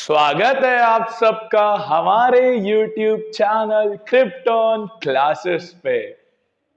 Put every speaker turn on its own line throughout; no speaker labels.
स्वागत है आप सबका हमारे YouTube चैनल क्रिप्टोन क्लासेस पे,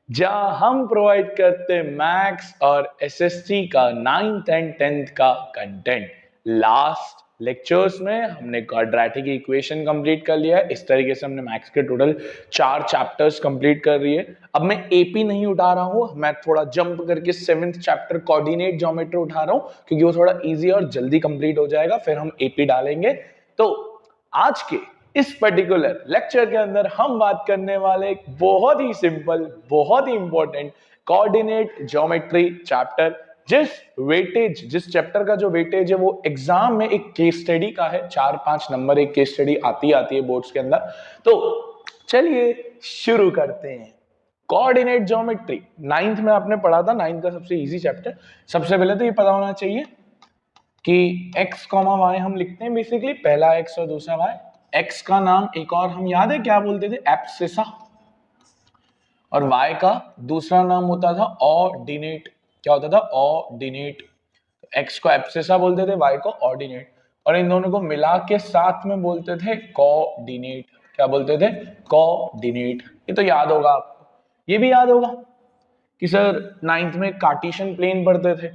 जहां हम प्रोवाइड करते हैं मैथ्स और एसएससी का 9th एंड 10th का कंटेंट। लास्ट लेक्चर्स में हमने क्वाड्रेटिक इक्वेशन कंप्लीट कर लिया है। इस तरीके से हमने मैथ्स के टोटल 4 चैप्टर्स कंप्लीट कर रही है। अब मैं एपी नहीं उठा रहा हूं, मैं थोड़ा जंप करके 7th चैप्टर कोऑर्डिनेट ज्योमेट्री उठा रहा हूं, क्योंकि वो थोड़ा इजी और जल्दी कंप्लीट हो जाएगा, फिर हम एपी डालेंगे। तो आज के इस पर्टिकुलर लेक्चर के अंदर हम बात करने वाले एक बहुत ही सिंपल, बहुत ही इंपॉर्टेंट कोऑर्डिनेट ज्योमेट्री चैप्टर, जिस चैप्टर का जो वेटेज है वो एग्जाम में एक केस स्टडी का है। 4-5 नंबर एक केस स्टडी आती है बोर्ड्स के अंदर। तो चलिए शुरू करते हैं। कोऑर्डिनेट ज्योमेट्री 9th में आपने पढ़ा था, 9th का सबसे इजी चैप्टर। सबसे पहले तो ये पता होना चाहिए कि x, y हम लिखते हैं बेसिकली, पहला x और दूसरा y। x का नाम एक और हम याद है क्या बोलते थे, एब्सिसा, और y का दूसरा नाम होता था ऑर्डिनेट। क्या होता था, ऑर्डिनेट। x को एब्सिसा बोलते थे, y को ऑर्डिनेट, और इन दोनों को मिला के साथ में बोलते थे कोऑर्डिनेट। क्या बोलते थे, कोऑर्डिनेट। ये तो याद होगा आपको। ये भी याद होगा कि सर 9th में कार्टेशियन प्लेन पढ़ते थे,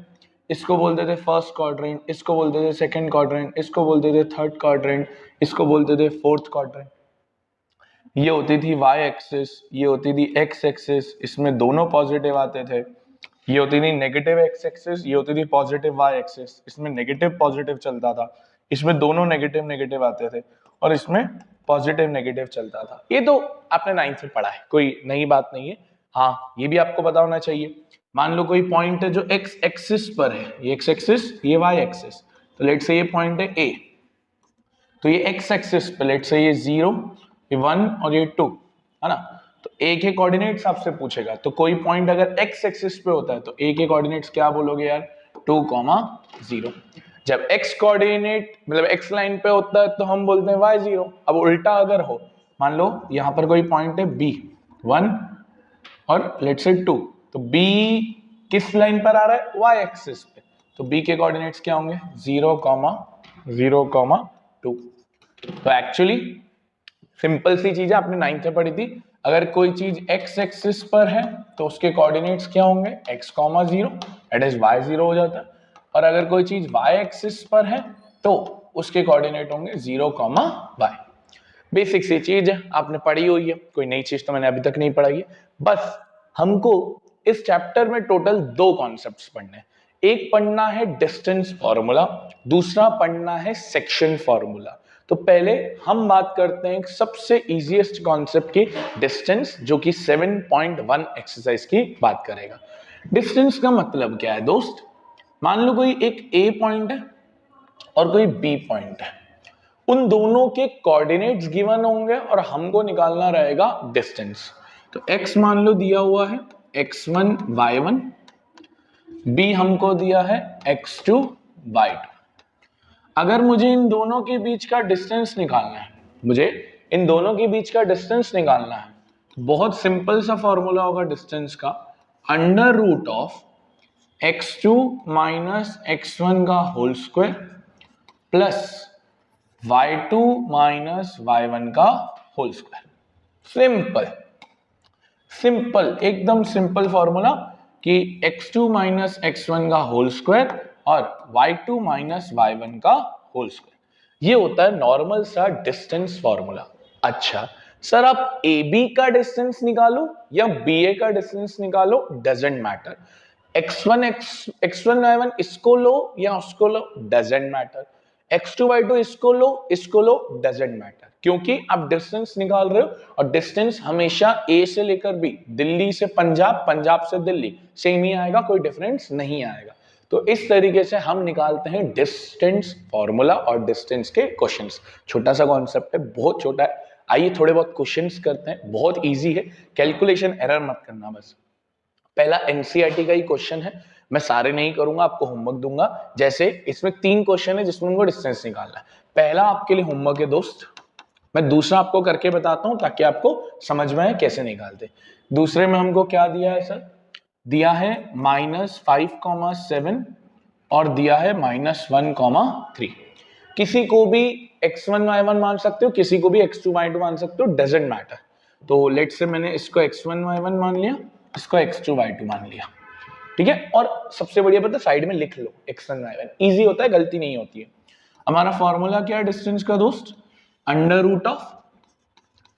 इसको बोलते थे फर्स्ट क्वाड्रेंट, इसको बोलते थे सेकंड क्वाड्रेंट, इसको बोलते थे थर्ड क्वाड्रेंट, इसको बोलते थे फोर्थ क्वाड्रेंट। ये होती थी y एक्सिस, ये होती थी x एक्सिस, इसमें दोनों पॉजिटिव आते थे। ये होती थी नेगेटिव x एक्सिस, ये होती थी पॉजिटिव y एक्सिस, इसमें नेगेटिव पॉजिटिव चलता था, इसमें दोनों नेगेटिव नेगेटिव आते थे, और इसमें पॉजिटिव नेगेटिव चलता था। ये तो आपने 9th में पढ़ा है, कोई नई बात नहीं है। हाँ, ये भी आपको पता होना चाहिए। मान लो कोई पॉइंट है जो x एक्सिस पर है, ये x एक्सिस, ये y एक्सिस। तो लेट से ये पॉइंट है A, तो ये x एक्सिस पे लेट से ये 0, ये 1 और ये 2 है ना। तो a के कोऑर्डिनेट्स आपसे पूछेगा, तो कोई पॉइंट अगर x एक्सिस पे होता है तो a के कोऑर्डिनेट्स क्या बोलोगे यार, 2, 0। जब x कोऑर्डिनेट मतलब x लाइन पे होता है तो हम बोलते हैं y 0। अब उल्टा अगर हो, मान लो यहाँ पर कोई पॉइंट है b 1 और लेट से 2, तो b किस लाइन पर आ रहा है, y एक्सिस पे, तो b के कोऑर्डिनेट्स क्या होंगे, 0, 0, 2। तो एक्चुअली सिंपल सी चीज है, आपने 9th में पढ़ी थी। अगर कोई चीज x एक्सिस पर है तो उसके कोऑर्डिनेट्स क्या होंगे, x, 0, दैट इज y 0 हो जाता है। और अगर कोई चीज y एक्सिस पर है तो उसके कोऑर्डिनेट होंगे 0, y। बेसिक सी चीज है, आपने पढ़ी हुई है, कोई नई चीज तो मैंने अभी तक नहीं पढ़ाई है। बस हमको इस चैप्टर में टोटल 2 कॉन्सेप्ट्स पढ़ने हैं। एक पढ़ना है डिस्टेंस फॉर्मूला, दूसरा पढ़ना है सेक्शन फॉर्मूला। तो पहले हम बात करते हैं सबसे इजीएस्ट कॉन्सेप्ट की, डिस्टेंस, जो कि 7.1 एक्सरसाइज की बात करेगा। डिस्टेंस का मतलब क्या है दोस्त, मान लो कोई एक A पॉइंट है और कोई B पॉइंट है, उन दोनों के कोऑर्डिनेट्स गिवन होंगे और हमको निकालना रहेगा डिस्टेंस। तो x मान लो दिया हुआ है x1 y1, b हमको दिया है x2 y2। अगर मुझे इन दोनों के बीच का डिस्टेंस निकालना है, बहुत सिंपल सा फॉर्मूला होगा डिस्टेंस का, under root of x2 minus x1 का whole square plus y2 minus y1 का होल स्क्वायर। सिंपल, एकदम सिंपल फॉर्मूला कि x2 माइनस x1 का होल स्क्वायर और y2 माइनस y1 का होल स्क्वायर। ये होता है नॉर्मल सा डिस्टेंस फॉर्मूला। अच्छा सर, आप AB का डिस्टेंस निकालो या BA का डिस्टेंस निकालो, डजंट मैटर। x1 y1 इसको लो या उसको लो, डजंट मैटर। x2 y2 इसको लो, डजंट मैटर, क्योंकि आप डिस्टेंस निकाल रहे हो और डिस्टेंस हमेशा A से लेकर B, दिल्ली से पंजाब, पंजाब से दिल्ली, सेम ही आएगा, कोई डिफरेंस नहीं आएगा। तो इस तरीके से हम निकालते हैं डिस्टेंस फॉर्मूला और डिस्टेंस के क्वेश्चंस। छोटा सा कॉन्सेप्ट है, बहुत छोटा है। आइए थोड़े बहुत क्वेश्चंस करते हैं, बहुत इजी है, कैलकुलेशन एरर मत करना बस। पहला एनसीईआरटी का ही क्वेश्चन है, मैं सारे नहीं करूंगा, आपको होमवर्क दूंगा। जैसे इसमें 3 क्वेश्चन है जिसमें उनको डिस्टेंस निकालना है। पहला आपके लिए होमवर्क है दोस्त, मैं दूसरा आपको करके बताता हूं ताकि आपको समझ में आए कैसे निकालते। दूसरे में हमको क्या दिया है सर, दिया है -5, 7 और दिया है -1, 3। किसी को भी x1 y1 मान सकते हो, किसी को भी x2 y2 मान सकते हो, डजेंट मैटर। तो लेट से मैंने इसको x1 y1 मान लिया, इसको x2 y2 मान लिया, ठीक है। और सबसे बढ़िया पता, साइड में लिख लो x1 y1, इजी होता है, गलती नहीं होती है। हमारा फॉर्मूला क्या है डिस्टेंस का दोस्त, under root of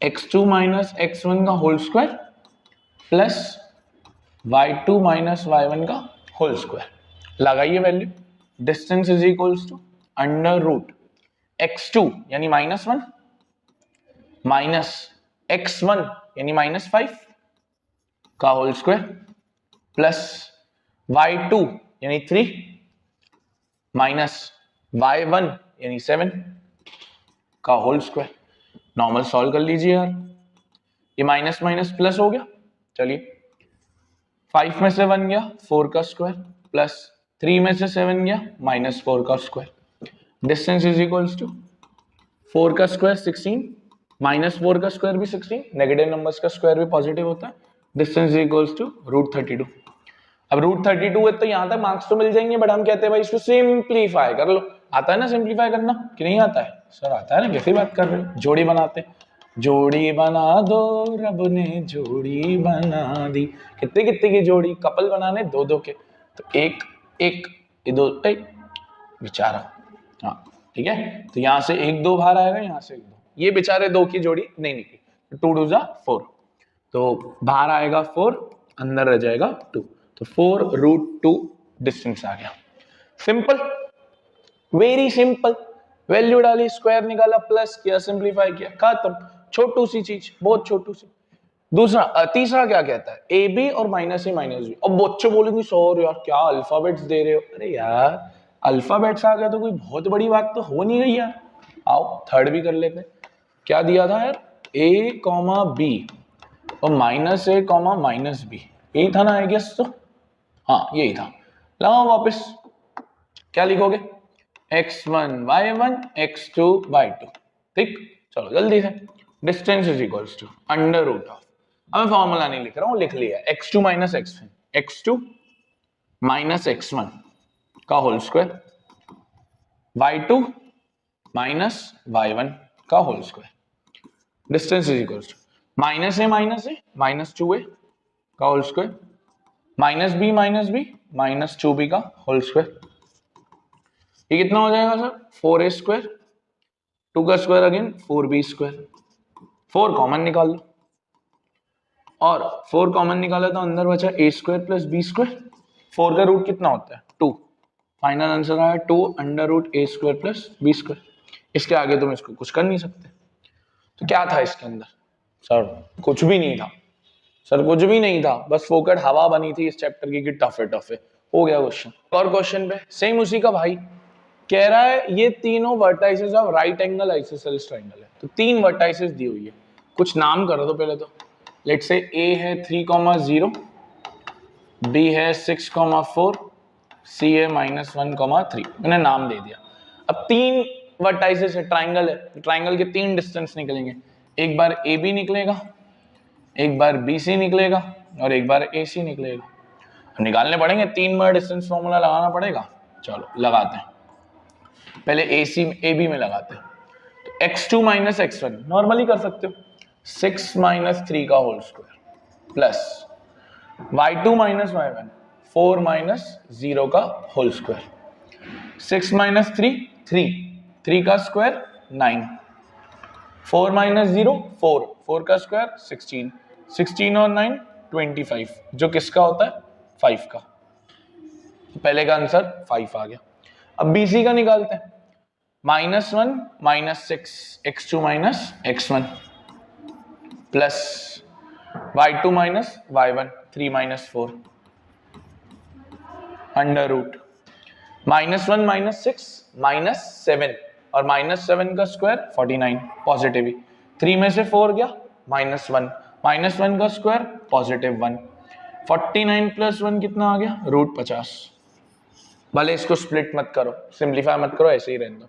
x2 minus x1 का whole square plus y2 minus y1 का होल स्क्वायर। लगाइए value, distance is equals to under root x2 यानी -1 माइनस x1 यानी -5 का होल स्क्वायर प्लस y2 यानी 3 माइनस y1 यानी 7 का होल स्क्वायर। नॉर्मल सॉल्व कर लीजिए यार, ये माइनस माइनस प्लस हो गया। चलिए 5 में से 1 गया 4 का स्क्वायर प्लस 3 में से 7 गया -4 का square. Distance is equals to 4 का स्क्वायर 16 -4 का स्क्वायर भी 16, नेगेटिव नंबर्स का स्क्वायर भी पॉजिटिव होता है। Distance is equals to √32। अब √32 है तो यहां तक मार्क्स तो मिल जाएंगे, बट हम कहते हैं भाई इसको सिंप्लीफाई कर लो। आता है ना सिंप्लीफाई करना कि नहीं आता है? सर आता है ना, कैसी बात कर रहे हो? जोड़ी बनाते, जोड़ी बना दो रब ने जोड़ी बना दी। कितने कितने की जोड़ी? कपल बनाने 2-2 के, तो एक एक ये दो बेचारा, हाँ ठीक है। तो यहाँ से 1-2 बाहर आएगा, यहाँ से 1-2, ये बेचारे 2 की जोड़ी नहीं निकली, 2 2 4, तो बाहर आएगा 4, अंदर रह जाएगा 2, तो 4√2 डिस्टेंस आ गया। Simple, very simple. वैल्यू डाली, स्क्वायर निकाला, प्लस किया, सिंप्लीफाई किया, खत्म। छोटू सी चीज, बहुत छोटू सी। दूसरा तीसरा क्या कहता है, ए बी और -a -b। अब बच्चे बोलेंगे सर यार क्या अल्फाबेट्स दे रहे हो? अरे यार अल्फाबेट्स आ गया तो कोई बहुत बड़ी बात तो हो नहीं गई यार। आओ थर्ड भी कर लेते हैं। क्या दिया था यार, a, b और -a, -b, यही था ना आई गेस, तो हाँ यही था। लगाओ वापस, क्या लिखोगे, x1 y1 x2 y2, ठीक। चलो जल्दी से, distance is equals to under root of, अब मैं फॉर्मूला नहीं लिख रहा हूं, लिख लिया, x2 minus x1, x2 minus x1 का whole square, y2 minus y1 का whole square. Distance is equals to -a -2a का होल स्क्वायर, -b -2b का होल स्क्वायर। ये कितना हो जाएगा सर, 4a स्क्वायर, 2 का square again 4b square. 4 common निकाल लो, और 4 कॉमन निकाला तो अंदर बचा a square plus b square. 4 का रूट कितना होता है, 2। फाइनल आंसर आया 2 under root a square plus b square. इसके आगे तुम इसको कुछ कर नहीं सकते। तो क्या था इसके अंदर, सर कुछ भी नहीं था, सर कुछ भी नहीं था, बस फोकट हवा बनी थी इस चैप्टर की कि टफे टफे हो गया क्वेश्चन। और क्वेश्चन पे सेम उसी का भाई कह रहा है, ये तीनों vertices of right angle isosceles triangle है। तो 3 वर्टाइसेस दी हुई है, कुछ नाम कर दो पहले तो। लेट से A है 3,0, B है 6,4, C है -1,3, मैंने नाम दे दिया। अब 3 वर्टाइसेस है, ट्राइंगल है, ट्राइंगल के 3 डिस्टेंस निकलेंगे। एक बार AB निकलेगा, एक बार BC निकलेगा, और एक बार AC निकलेगा। निकालने पड़ेंगे, 3 बार डिस्टेंस फॉर्मूला लगाना पड़ेगा। चलो लगाते हैं, पहले AB में लगाते हैं। तो x2 माइनस x1 नॉर्मली कर सकते हो, 6 माइनस 3 का whole square plus y2 minus y1 4 minus 0 का होल स्क्वायर। 6 माइनस 3 का स्क्वायर 9, 4 माइनस 0 4 का स्क्वायर 16 और 9 25, जो किसका होता है 5 का। पहले का आंसर 5 आ गया। अब BC का निकालते हैं, -1 -6 x2 minus x1 plus y2 minus y1 3 minus 4 under root -1 -6 -7 और -7 का स्क्वायर 49 पॉजिटिव, 3 में से 4 गया -1 का स्क्वायर पॉजिटिव 1, 49 प्लस 1 कितना आ गया √50। भले इसको स्प्लिट मत करो, सिंप्लीफाई मत करो, ऐसे ही रहने दो।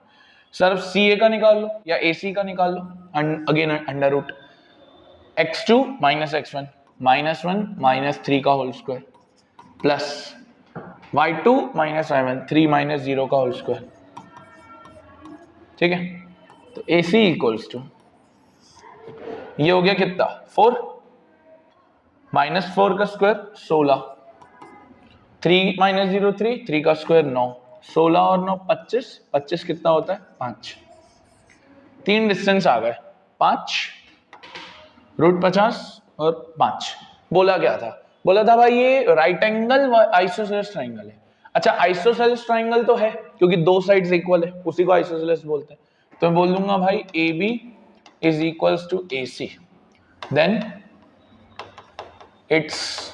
सर CA का निकाल लो या AC का निकाल लो, again under root x2 minus x1 -1 -3 का whole square plus y2 minus y1 3 minus 0 का होल स्क्वायर ठीक है। तो AC इक्वल्स टू ये हो गया कितना 4 माइनस 4 का स्क्वायर 16, 3 माइनस 0 3, 3 का स्क्वायर 9, 16 और 9 25, 25 कितना होता है 5, 3 डिस्टेंस आ गए 5 √50 और 5। बोला क्या था, बोला था भाई ये राइट एंगल आइसोसेलेस ट्राइंगल है। अच्छा आइसोसेलेस ट्राइंगल तो है क्योंकि दो साइड्स इक्वल है, उसी को आइसोसेलेस बोलते हैं। तो मैं बोल दूंगा भाई AB is equals to AC, then it's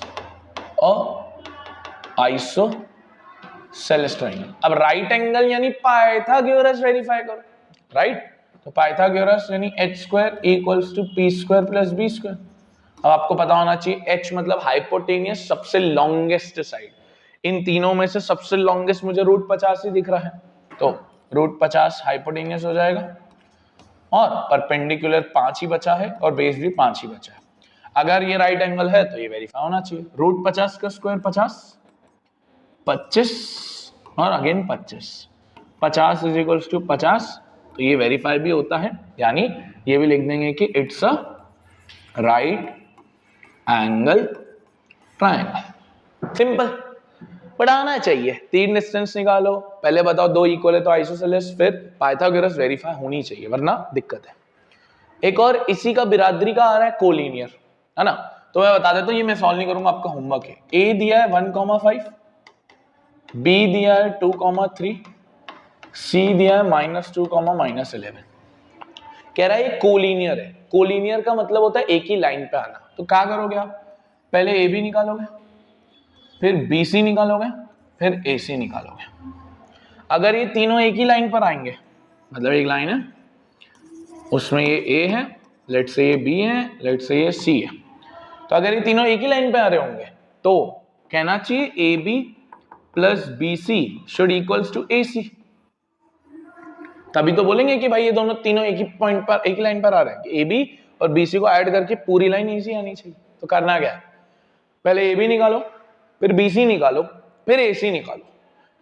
a isosceles triangle. अब राइट एंगल यानी पाइथागोरस वेरीफाई करो, राइट। तो पाइथागोरस यानी h² equals to p² plus b²। अब आपको पता होना चाहिए h मतलब हाइपोटेनियस, सबसे लॉन्गेस्ट साइड। इन तीनों में से सबसे लॉन्गेस्ट मुझे √50 ही दिख रहा है, तो √50 हाइपोटेनियस हो जाएगा और परपेंडिकुलर 5 ही बचा है और बेस भी 5 ही बचा है। अगर ये राइट एंगल है तो ये वेरीफाई होना चाहिए। √50 का स्क्वायर 50, 25 और अगेन 25, 50 इज इक्वल्स टू 50, तो ये वेरीफाई भी होता है, यानी ये भी लिख देंगे कि it's a right angle triangle. Simple, पढ़ाना चाहिए। 3 डिस्टेंस निकालो, पहले बताओ 2 इक्वल है तो आइसोसेलेस, फिर पाइथागोरस वेरीफाई होनी चाहिए वरना दिक्कत है। एक और इसी का बिरादरी का आ रहा है कोलिनियर, है ना। तो मैं बता देता हूं, ये मैं सॉल्व नहीं करूंगा, आपका होमवर्क है। A दिया है 1,5, B दिया है 2,3, C दिया है -2, -11। कह रहा है ये कोलिनियर है। कोलिनियर का मतलब होता है एक ही लाइन पे आना। तो क्या करोगे आप, पहले AB निकालोगे, फिर BC निकालोगे, फिर AC निकालोगे। अगर ये तीनों एक ही लाइन पर आएंगे, मतलब एक लाइन है उसमें ये A है, लेट से ये B है, लेट से ये C है, तो अगर ये तीनों एक ही लाइन पे आ रहे होंगे तो कहना चाहिए AB plus BC should equals to AC। तभी तो बोलेंगे कि भाई ये दोनों तीनों एक ही पॉइंट पर, एक ही लाइन पर आ रहे हैं। AB और BC को ऐड करके पूरी लाइन AC आनी चाहिए। तो करना क्या है, पहले AB निकालो, फिर BC निकालो, फिर AC निकालो,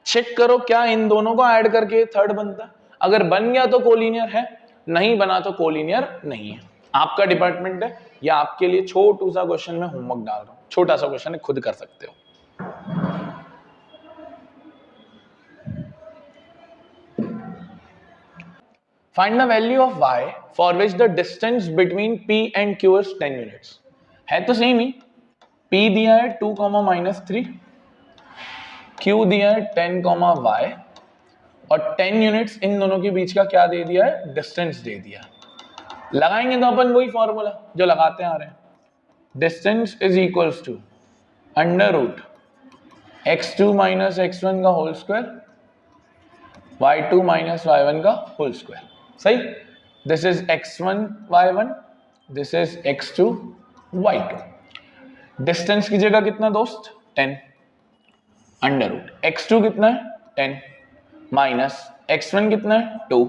चेक करो क्या इन दोनों को ऐड करके थर्ड बनता है। अगर बन गया तो कोलिनियर है, नहीं बना तो कोलिनियर नहीं है। आपका डिपार्टमेंट है, या आपके लिए छोटू सा क्वेश्चन में होमवर्क डाल रहा हूं, छोटा सा क्वेश्चन है, खुद कर सकते हो। Find the value of y for which the distance between p and q is 10 units. है तो सेम ही, p दिया है 2, -3, q दिया है 10, y, और 10 यूनिट्स इन दोनों के बीच का क्या दे दिया है, डिस्टेंस दे दिया। लगाएंगे तो अपन वही फॉर्मूला जो लगाते आ रहे हैं, distance is equals to √x2 minus x1 का whole square, y2 minus y1 का होल स्क्वायर। सही, this is x1 y1, this is x2 y2। Distance की जगह कितना दोस्त 10, √x2 कितना है 10 माइनस x1 कितना है 2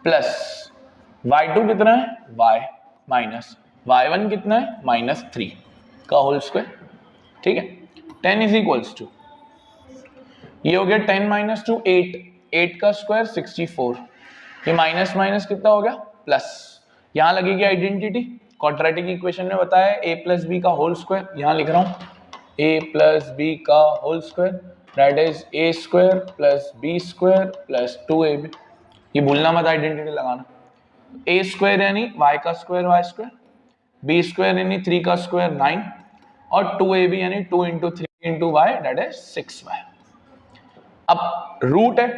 प्लस y2 कितना है y माइनस y1 कितना है -3 का होल स्क्वायर। ठीक है, 10 इज इक्वल्स टू, ये हो गया 10 माइनस 2 8, 8 का स्क्वायर 64, ये माइनस माइनस कितना हो गया प्लस। यहां लगेगी आइडेंटिटी, क्वाड्रेटिक इक्वेशन में बताया a प्लस बी का होल स्क्वायर, यहां लिख रहा हूं a प्लस बी का whole square, that is a² plus b² plus 2ab। ये भूलना मत आइडेंटिटी लगाना। a² यानी y का स्क्वायर y², b² यानी 3 का स्क्वायर 9, और 2ab यानी 2 × 3 × y, दैट इज 6y। अब रूट है,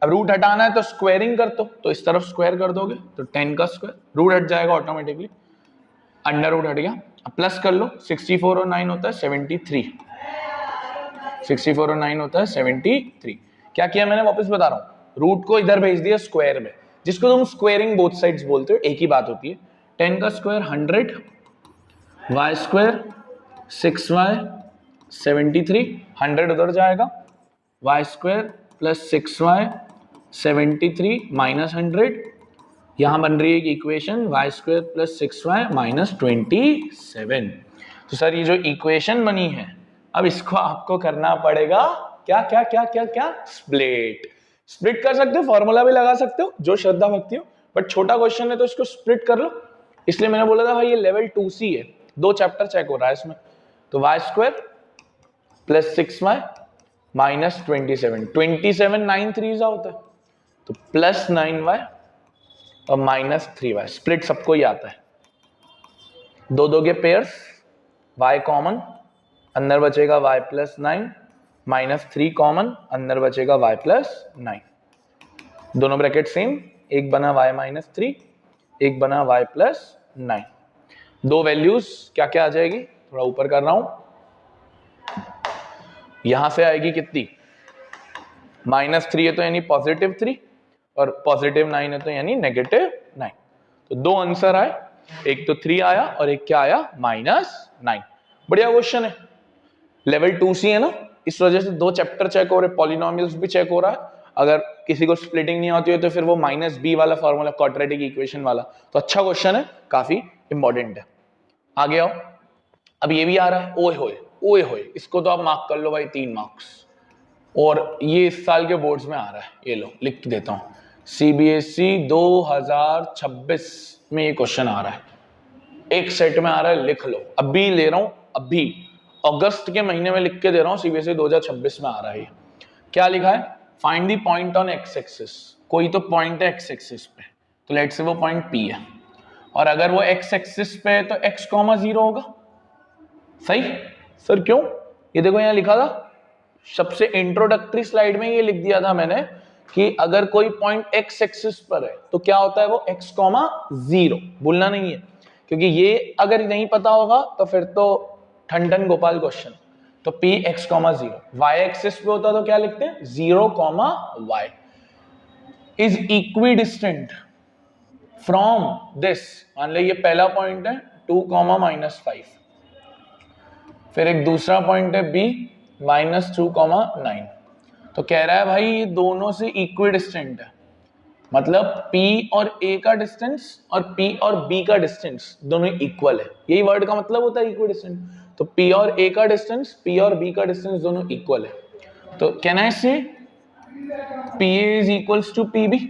अब रूट हटाना है तो स्क्वायरिंग कर दो, तो इस तरफ स्क्वायर कर दोगे तो 10 का स्क्वायर, रूट हट जाएगा ऑटोमेटिकली, अंडर रूट हट गया। अब प्लस कर लो, 64 और 9 होता है 73, 64 और 9 होता है 73। क्या किया मैंने, वापस बता रहा हूं, रूट को इधर भेज दिया स्क्वायर में, जिसको तुम स्क्वायरिंग बोथ साइड्स बोलते हो, एक ही बात होती है। 10 का स्क्वायर 100, y² 6y 73, 100 उधर जाएगा, y² प्लस 6y 73 माइनस 100, यहां बन रही है एक equation y² plus 6y minus 27। तो सर ये जो इक्वेशन बनी है, अब इसको आपको करना पड़ेगा क्या क्या क्या क्या क्या, स्प्लिट। स्प्लिट कर सकते हो, फॉर्मूला भी लगा सकते हो, जो श्रद्धा भक्ति हो, बट छोटा क्वेश्चन है तो इसको स्प्लिट कर लो। इसलिए मैंने बोला था भाई ये लेवल 2C है, 2 चैप्टर चेक हो रहा है इसमें। तो y square plus 6y minus 27, 27 9 3 होता है, तो प्लस 9y और माइनस 3y। स्प्लिट सबको ही आता है, दो दो के पेयर्स, y कॉमन, अंदर बचेगा y प्लस 9 माइनस 3 कॉमन, अंदर बचेगा y प्लस 9, दोनों ब्रैकेट सेम, एक बना y माइनस 3, एक बना y प्लस 9। दो वैल्यूज क्या क्या आ जाएगी, थोड़ा ऊपर कर रहा हूं, यहां से आएगी कितनी, माइनस 3 है तो यानी पॉजिटिव 3, और पॉजिटिव 9 है तो यानी नेगेटिव 9। तो दो आंसर आए, एक तो 3 आया और एक क्या आया, माइनस 9। बढ़िया क्वेश्चन है, लेवल 2C है ना, इस वजह से 2 चैप्टर चेक हो रहे, पॉलिनोमियल्स भी चेक हो रहा है। अगर किसी को स्प्लिटिंग नहीं आती है तो फिर वो माइनस बी वाला फॉर्मूला, क्वाड्रेटिक इक्वेशन वाला, तो अच्छा क्वेश्चन है, काफी इंपॉर्टेंट है। आगे आओ, अब ये भी आ रहा है, ओए होए ओए होए, इसको तो आप मार्क कर लो भाई 3 मार्क्स, और ये इस साल के बोर्ड्स में आ रहा है, ये लो लिख के देता हूं, CBSE 2026 में ये क्वेश्चन आ रहा है, एक सेट में आ रहा है, लिख लो, अभी ले रहा हूं, अभी अगस्त के महीने में लिख के दे रहा हूं, CBSE 2026 में आ रहा है। क्या लिखा है, find the point on x axis, कोई तो पॉइंट है एक्स एक्सिस पे, तो लेट्स से वो पॉइंट P है, और अगर वो एक्स एक्सिस पे है तो x, 0 होगा। सही सर, क्यों, ये देखो यहां लिखा था, सबसे इंट्रोडक्टरी स्लाइड में ये लिख दिया था मैंने कि अगर कोई पॉइंट एक्स एक्सिस पर है तो क्या होता है, वो x, 0, भूलना नहीं है, क्योंकि ये अगर नहीं पता होगा तो फिर तो ठंडन गोपाल क्वेश्चन। तो P x, 0, y एक्सिस पे होता तो क्या लिखते हैं, 0, y is equidistant from this, मान लो ये पहला पॉइंट है 2, -5, फिर एक दूसरा पॉइंट है B -2, 9, तो कह रहा है भाई ये दोनों से इक्विडिस्टेंट है, मतलब P और A का डिस्टेंस और P और B का डिस्टेंस दोनों इक्वल है, यही वर्ड का मतलब होता है इक्विडिस्टेंट। तो P और A का डिस्टेंस, P और B का डिस्टेंस दोनों इक्वल है, तो can I say PA is equals to PB,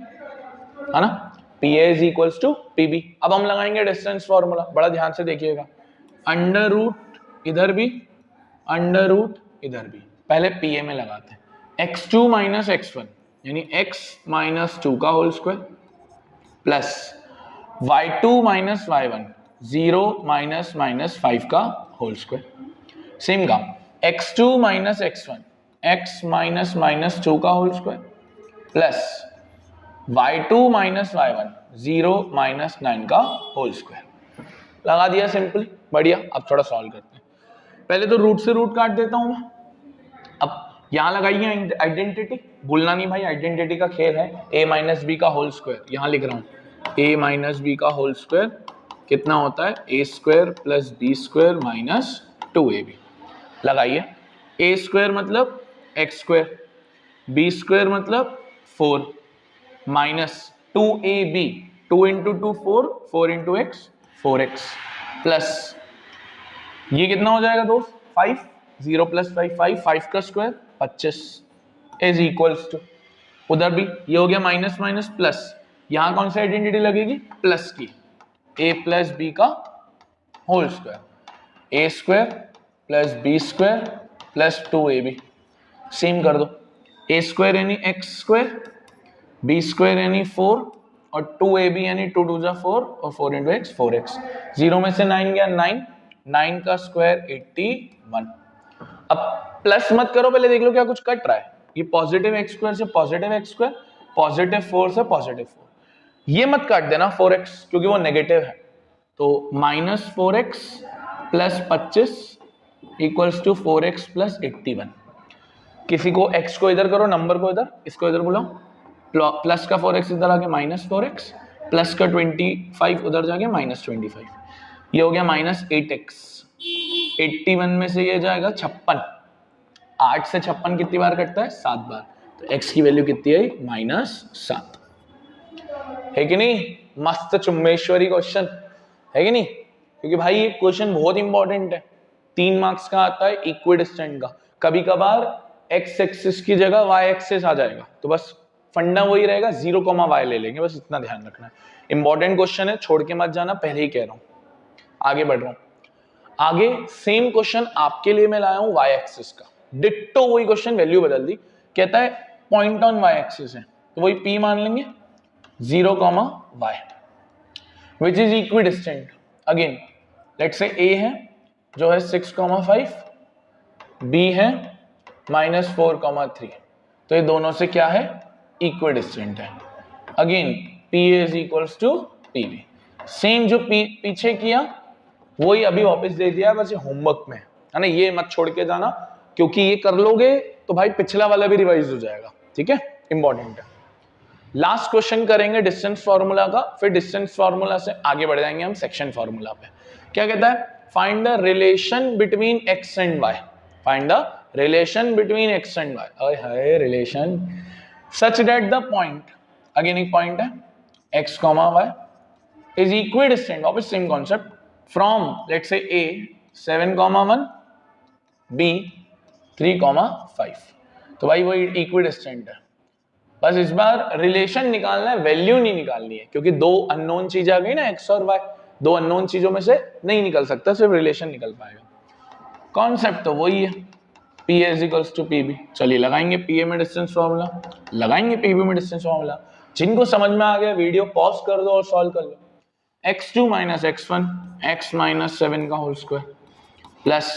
है ना, PA is equals to PB। अब हम लगाएंगे डिस्टेंस फॉर्मूला, बड़ा ध्यान से देखिएगा, अंडर रूट इधर भी, अंडर रूट इधर भी, पहले PA में लगाते हैं, x2 माइनस x1 यानी x माइनस 2 का whole square plus y2 minus y1 0 minus 5 का होल स्क्वायर, सेम काम, x2 minus x1 x minus 2 का whole square plus y2 minus y1 0 minus 9 का होल स्क्वायर, लगा दिया सिंपल, बढ़िया। अब थोड़ा सॉल्व करते हैं, पहले तो रूट से रूट काट देता हूं मैं। अब यहां लगाइए आइडेंटिटी, भूलना नहीं भाई, आइडेंटिटी का खेल है, a माइनस बी का होल स्क्वायर, यहां लिख रहा हूं a माइनस बी का होल स्क्वायर कितना होता है, a square plus B square minus 2ab, लगाइए, a स्क्वायर मतलब x स्क्वायर, b स्क्वायर मतलब 4 minus 2ab, 2 into 2 4, 4 into x 4x plus ये कितना हो जाएगा दोस्त, 5, 0 प्लस 5 5 का स्क्वायर 25 इज इक्वल्स टू, उधर भी ये हो गया माइनस माइनस प्लस, यहां कौन सी आइडेंटिटी लगेगी, प्लस की, a प्लस बी का whole square, a square plus B square plus 2ab, same कर दो, a स्क्वायर यानी x स्क्वायर, b स्क्वायर यानी 4 और 2ab यानी 2 2 4 और 4 इंटू एक्स 4x, 0 में से 9 गया 9, 9 का स्क्वायर 81। अब प्लस मत करो, पहले देख लो क्या कुछ कट रहा है, ये पॉजिटिव एक्स स्क्वायर से पॉजिटिव एक्स स्क्वायर, पॉजिटिव 4 से पॉजिटिव 4, ये मत काट देना 4x क्योंकि वो नेगेटिव है, तो minus 4x plus 25 equals to 4x plus 81। किसी को x को इधर करो, नंबर को इधर, इसको इधर बुलाओ, प्लस का 4x इधर आके माइनस 4x, प्लस का 25 उधर जाके माइनस 25, ये हो गया माइनस 8x, 81 में से ये जाएगा 56, 8 से 56 कितनी बार कटता है, 7 बार, तो x की वैल्यू कितनी आई, -7, है कि नहीं, मस्त चुम्बेश्वरी क्वेश्चन है कि नहीं, क्योंकि भाई ये क्वेश्चन बहुत इंपॉर्टेंट है, 3 मार्क्स का आता है इक्विडिस्टेंट का, कभी कभार x एक्सिस की जगह y एक्सिस आ जाएगा, तो बस फंडा वही रहेगा, 0, y ले लेंगे, बस इतना ध्यान रखना है। इंपॉर्टेंट क्वेश्चन है, छोड़ के मत जाना, पहले ही कह रहा हूं। आगे बढ़ रहा हूं, आगे सेम क्वेश्चन आपके लिए मैं लाया हूं y एक्सिस का, डिट्टो वही क्वेश्चन, वैल्यू बदल दी। कहता है पॉइंट ऑन y एक्सिस है, तो वही p मान लेंगे, 0, y which is equidistant. Again let's say a है जो है 6, 5, b है -4, 3, तो ये दोनों से क्या है, इक्विडिस्टेंट है। Again PA is equals to PB, same जो पीछे किया वही अभी वापस दे दिया, बस ये होमवर्क में है ना, ये मत छोड़ के जाना, क्योंकि ये कर लोगे तो भाई पिछला वाला भी रिवाइज हो जाएगा, ठीक है, इंपॉर्टेंट है। लास्ट क्वेश्चन करेंगे डिस्टेंस फार्मूला का, फिर डिस्टेंस फार्मूला से आगे बढ़ जाएंगे हम सेक्शन फार्मूला पे। क्या कहता है, find the relation between x and y, find the relation between x and y, ओए हाय relation, such that the point, again एक पॉइंट है x, y इज इक्विडिस्टेंट, वापस same concept, from let's say a 7, 1, b 3, 5, तो भाई वही equidistant है। बस इस बार रिलेशन निकालना है, वैल्यू नहीं निकालनी है, क्योंकि दो अननोन चीज आ गई ना, x और y, दो अननोन चीजों में से नहीं निकल सकता, सिर्फ रिलेशन निकल पाएगा। कॉन्सेप्ट तो वही है, PA is equals to PB। चलिए लगाएंगे PA में डिस्टेंस फार्मूला, लगाएंगे PB में डिस्टेंस फार्मूला। जिनको समझ में आ गया वीडियो पॉज कर दो और सॉल्व कर लो। x2 - x1 x - 7 का whole square plus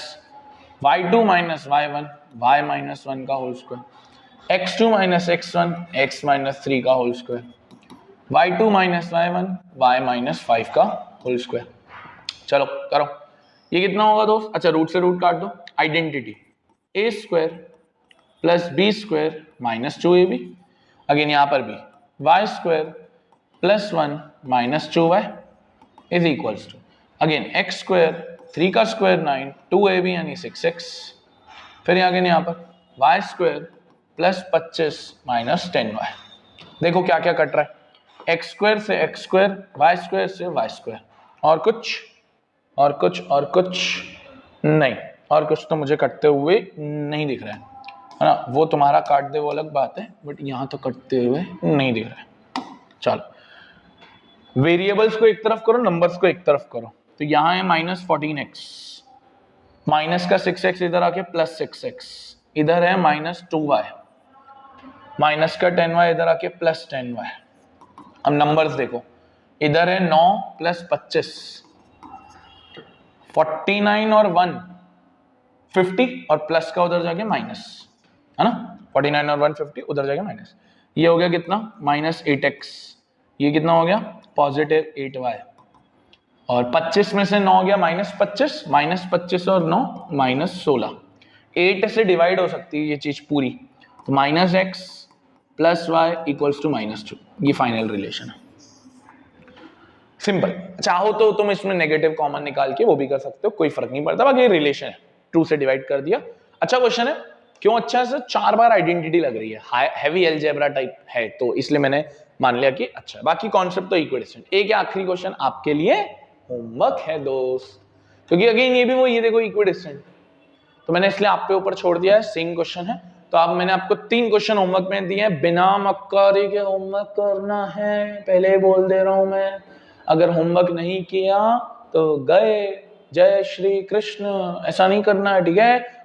y2 - y1 y - 1 का whole square, x2 - x1 x - 3 का whole square, y2 - y1 y - 5 का होल स्क्वायर। चलो करो, ये कितना होगा दोस्त, अच्छा रूट से रूट काट दो, identity a square plus b square minus 2ab, again यहाँ पर भी y square plus 1 minus 2y is equals to, again x square 3 का स्क्वायर 9 2ab यानी 6x, फिर अगेन यहाँ पर y square plus 25 minus 10y। देखो क्या क्या कट रहा है, x स्क्वायर से x स्क्वायर, y स्क्वायर से y स्क्वायर, और कुछ और कुछ और कुछ नहीं, और कुछ तो मुझे कटते हुए नहीं दिख रहा है ना, वो तुम्हारा काट दे वो अलग बात है, बट यहाँ तो कटते हुए नहीं दिख रहा है। चलो वेरिएबल्स को एक तरफ करो, नंबर्स को एक तरफ करो, तो यहाँ है -14x, माइनस का 6x इधर आके प्लस 6x, इधर है -2y, माइनस का 10y इधर आके प्लस 10y। अब नंबर्स देखो, इधर है 9 प्लस 25, 49 और 1 50, और प्लस का उधर जाके माइनस, है ना, 49 और 1 50, उधर जाके माइनस, ये हो गया कितना -8x, ये कितना हो गया पॉजिटिव 8y, और 25 में से 9 गया -25, -25 और 9 -16, 8 से डिवाइड हो सकती है ये चीज पूरी, तो -x plus y equals to -2, ये फाइनल रिलेशन है, सिंपल। चाहो तो तुम इसमें नेगेटिव कॉमन निकाल के वो भी कर सकते हो, कोई फर्क नहीं पड़ता, बाकी रिलेशन है, 2 से डिवाइड कर दिया। अच्छा क्वेश्चन है, क्यों अच्छा है, 4 बार आइडेंटिटी लग रही है, हैवी अलजेब्रा टाइप है, तो इसलिए मैंने मान लिया कि अच्छा, बाकी कॉन्सेप्ट तो इक्विडिस्टेंट। एक आखिरी क्वेश्चन आपके लिए होमवर्क है दोस्त, क्योंकि अगेन ये भी वो, ये देखो इक्विडिस्टेंट, तो मैंने इसलिए आप पे ऊपर छोड़ दिया है, सेम क्वेश्चन है। तो अब मैंने आपको 3 क्वेश्चन होमवर्क में दिए हैं, बिना मक्कारी के होमवर्क करना है, पहले ही बोल दे रहा हूं मैं, अगर होमवर्क नहीं किया तो गए, जय श्री कृष्ण, ऐसा नहीं करना है, ठीक है।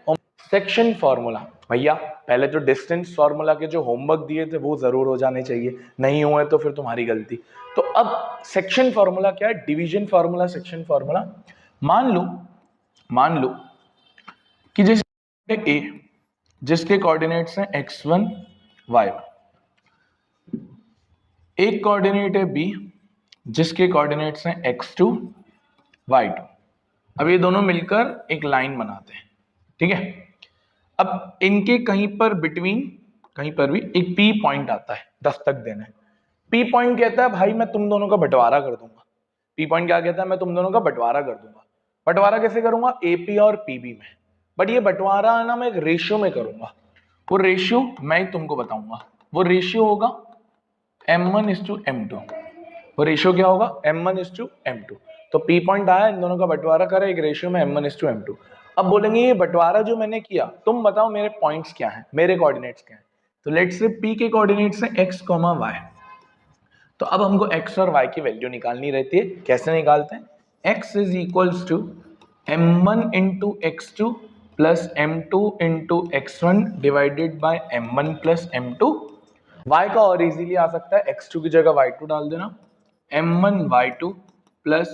सेक्शन फॉर्मूला, भैया पहले जो डिस्टेंस फॉर्मूला के जो होमवर्क दिए थे वो जरूर हो जाने चाहिए, नहीं हुए तो फिर तुम्हारी गलती। तो अब सेक्शन फॉर्मूला क्या है, डिवीजन फॉर्मूला, सेक्शन फॉर्मूला। मान लो कि जैसे ए जिसके कोऑर्डिनेट्स हैं x1 y1, एक कोऑर्डिनेट है b जिसके कोऑर्डिनेट्स हैं x2 y2, अब ये दोनों मिलकर एक लाइन बनाते हैं, ठीक है। अब इनके कहीं पर बिटवीन, कहीं पर भी एक P पॉइंट आता है, दस्तक देना है। P पॉइंट कहता है भाई मैं तुम दोनों का बंटवारा कर दूंगा, P पॉइंट क्या कहता है, मैं तुम दोनों का बंटवारा कर दूंगा। बंटवारा कैसे करूंगा, AP और PB में, बट ये बंटवारा ना मैं एक रेशियो में करूंगा, वो रेशियो मैं तुमको बताऊंगा, वो रेशियो होगा m1:m2, वो रेशियो क्या होगा m1:m2। तो P पॉइंट आया, इन दोनों का बंटवारा करा एक रेशियो में m1:m2। अब बोलेंगे ये बंटवारा जो मैंने किया, तुम बताओ मेरे पॉइंट्स क्या हैं, मेरे कोऑर्डिनेट्स क्या हैं। तो लेट्स से p के कोऑर्डिनेट्स हैं x, y। तो अब हमको x और y की वैल्यू निकालनी रहती है। कैसे निकालते हैं? x is equals to m1 into x2 plus m2 into x1 divided by m1 plus m2। y का और इजीली आ सकता है, x2 की जगह y2 डाल देना, m1 y2 plus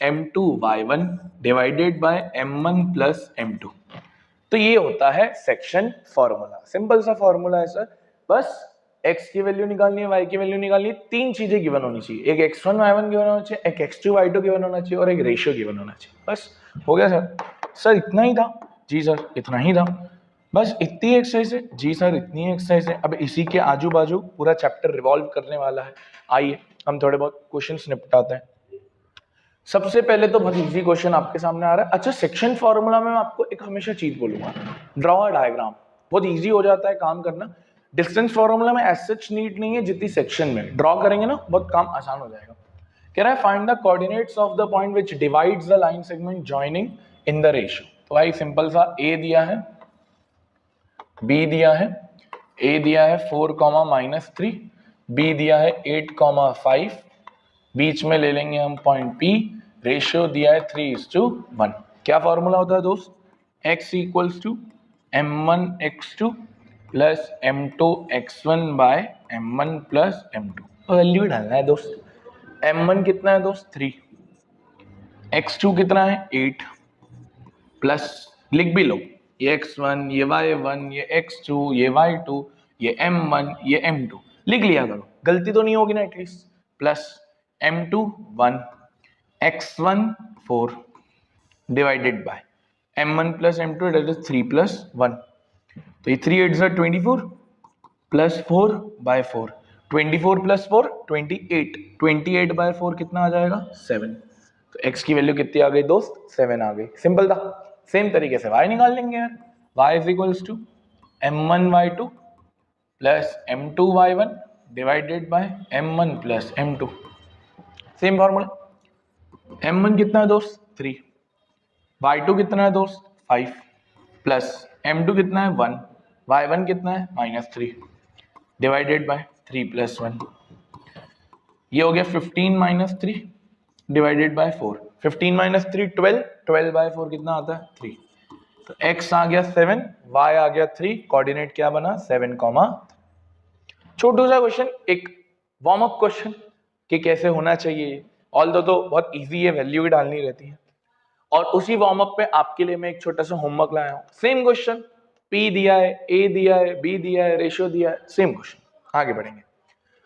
m2 y1 divided by m1 plus m2। तो ये होता है सेक्शन फॉर्मूला। सिंपल सा फॉर्मूला है सर, बस x की वैल्यू निकालनी है, y की वैल्यू निकालनी है, तीन चीजें गिवन होनी चाहिए, एक x1 y1 गिवन होना चाहिए, एक x2 y2 गिवन होना चाहिए और एक रेशियो गिवन होना चाहिए। बस हो गया सर। सर इतना ही था? जी सर इतना ही था। बस इतनी एक्सरसाइज है? जी सर इतनी एक्सरसाइज है। अब इसी के आजू बाजू पूरा चैप्टर रिवॉल्व करने वाला है। आइए हम थोड़े बहुत क्वेश्चंस निपटाते हैं। सबसे पहले तो बहुत इजी क्वेश्चन आपके सामने आ रहा है। अच्छा, सेक्शन फॉर्मूला में मैं आपको एक हमेशा चीज बोलूंगा, ड्रॉ अ डायग्राम। बहुत इजी हो जाता है काम करना। डिस्टेंस फॉर्मूला में एज सच नीड नहीं है जितनी सेक्शन में। ड्रॉ करेंगे ना बहुत काम आसान हो जाएगा। कह रहा है find the coordinates of the point which divides the line segment joining in the ratio. तो भाई सिंपल सा, ए दिया है, बी दिया है, ए दिया है 4, -3, बी दिया है 8, 5, बीच में ले लेंगे हम पॉइंट P, रेशियो दिया है 3:1। क्या फॉर्मूला होता है दोस्त? x equals to m1 x2 plus m2 x1 by m1 plus m2। Value डालना है दोस्त। m1 कितना है दोस्त? 3, x2 कितना है? 8, प्लस लिख भी लो, ये x1, ये y1, ये x2, ये y2, ये m1, ये m2 लिख लिया करो, गलती तो नहीं होगी ना at least. Plus m2 1, x1 4 divided by m1 plus m2 that is 3 plus 1। तो ये 3 8 24 प्लस 4 बाय 4, 24 प्लस 4 28, 28 बाय 4 कितना आ जाएगा? 7। तो x की वैल्यू कितनी आ गई दोस्त? 7 आ गई। सिंपल था। सेम तरीके से y निकाल लेंगे यार। y is equals to m1 y2 plus m2 y1 divided by m1 plus m2। Same formula. m1 कितना है दोस्त? 3, y2 कितना है दोस्त? 5, प्लस m2 कितना है? 1, y1 कितना है? -3 डिवाइडेड बाय 3 प्लस 1। ये हो गया 15 - 3 डिवाइडेड बाय 4। 15 - 3 12, 12 बाय 4 कितना आता है? 3। तो x आ गया 7, y आ गया 3, कोऑर्डिनेट क्या बना? 7, छोटू सा क्वेश्चन, एक वार्म अप क्वेश्चन कि कैसे होना चाहिए। ऑल्दो तो बहुत इजी है, वैल्यू ही डालनी रहती है। और उसी वार्म अप पे आपके लिए मैं एक छोटा सा होमवर्क लाया हूं। सेम क्वेश्चन, P दिया है, A दिया है, B दिया है, रेशियो दिया है, सेम क्वेश्चन। आगे बढ़ेंगे।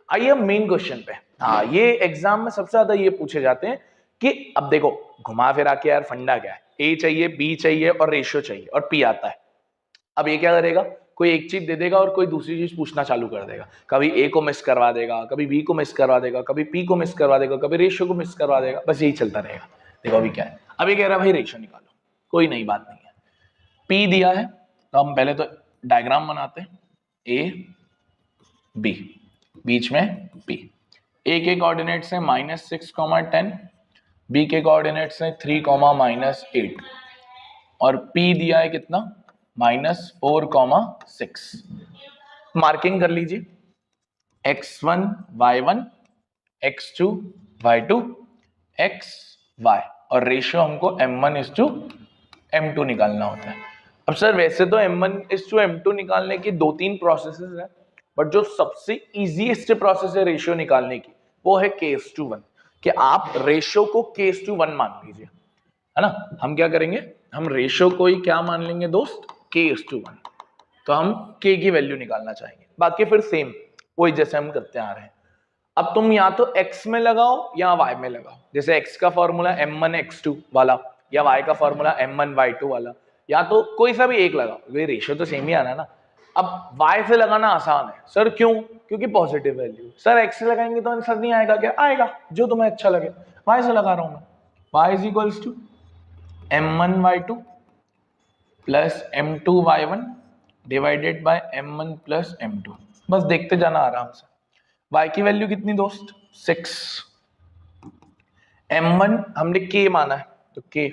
आइए अब मेन क्वेश्चन पे। हाँ, ये एग्जाम में सबसे ज्यादा ये पूछे जाते हैं कि अब देखो घुमा फिरा के यार फंडा क्या है, A चाहिए, B चाहिए और रेशियो चाहिए और P आता है। अब ये क्या करेगा? कोई एक चीज दे देगा और कोई दूसरी चीज पूछना चालू कर देगा। कभी A को मिस करवा देगा, कभी B को मिस करवा देगा, कभी P को मिस करवा देगा, कभी रेशियो को मिस करवा देगा। बस यही चलता रहेगा। देखो अभी क्या है, अभी कह रहा है भाई रेशियो निकालो, कोई नई बात नहीं है। P दिया है तो हम पहले तो डायग्राम बनाते हैं। A B, बीच में P। A के कोऑर्डिनेट्स है -6, 10, B के कोऑर्डिनेट्स है 3, -8 और P दिया है कितना? -4, 6। मार्किंग कर लीजिए, x1 y1, x2 y2, x y और रेशियो हमको m1:m2 निकालना होता है। अब सर वैसे तो m1:m2 निकालने की 2-3 प्रोसेसेस है, बट जो सबसे इजीएस्ट प्रोसेस है रेशियो निकालने की वो है k:1, कि आप रेशियो को k:1 मान लीजिए, है ना। हम क्या करेंगे? हम रेशियो को ही क्या मान लेंगे दोस्त? k:1। तो हम k की वैल्यू निकालना चाहेंगे, बाकी फिर सेम वही जैसे हम करते आ रहे हैं। अब तुम या तो x में लगाओ या y में लगाओ। जैसे x का फॉर्मूला m1 x2 वाला या y का फॉर्मूला m1 y2 वाला, या तो कोई सा भी एक लगाओ, ये रेशियो तो सेम ही आना है ना। अब y से लगाना आसान है सर, क्यों? क्योंकि पॉजिटिव वैल्यू। सर x से लगाएंगे तो आंसर नहीं आएगा क्या? आएगा, जो तुम्हें अच्छा लगे। y से लगा रहा हूं मैं। y is equals to m1 y2 plus m2 y1 divided by m1 plus m2। बस देखते जाना आराम से। y की वैल्यू कितनी दोस्त? 6। m1 हमने k माना है तो k,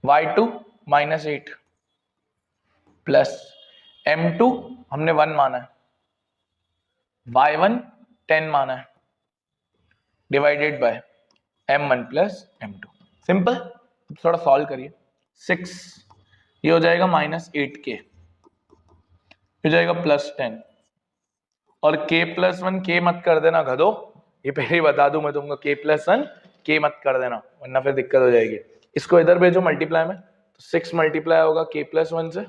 y2 -8 प्लस m2 हमने 1 माना है, y1 10 माना है, divided by m1 plus m2। Simple. थोड़ा सॉल्व करिए। 6 ये हो जाएगा -8k, हो जाएगा +10, और k + 1 k मत कर देना गधो, ये पहले ही बता दूं मैं तुमको, k + 1 k मत कर देना वरना फिर दिक्कत हो जाएगी। इसको इधर भेजो मल्टीप्लाई में, तो 6 मल्टीप्लाई होगा k + 1 से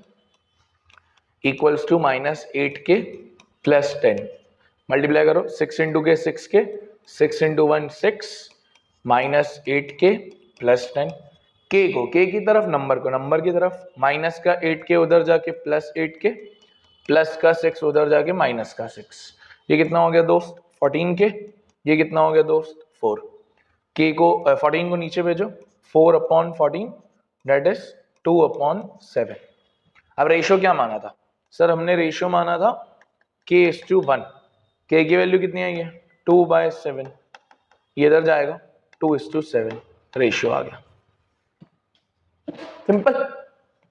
इक्वल्स टू -8k + 10। मल्टीप्लाई करो, 6 × k 6k, 6 × 1 6, -8k + 10। k को k की तरफ, नंबर को नंबर की तरफ, माइनस का 8k उधर जाके +8k, प्लस का 6 उधर जाके माइनस का 6। ये कितना हो गया दोस्त? 14k। ये कितना हो गया दोस्त? 4। k को 14 को नीचे भेजो, 4/14 दैट इज 2/7। अब रेशियो क्या माना था सर? हमने रेशियो माना था k:1। k की वैल्यू कितनी आई है? 2/7। ये इधर जाएगा 2:7, रेशियो आ गया। सिंपल।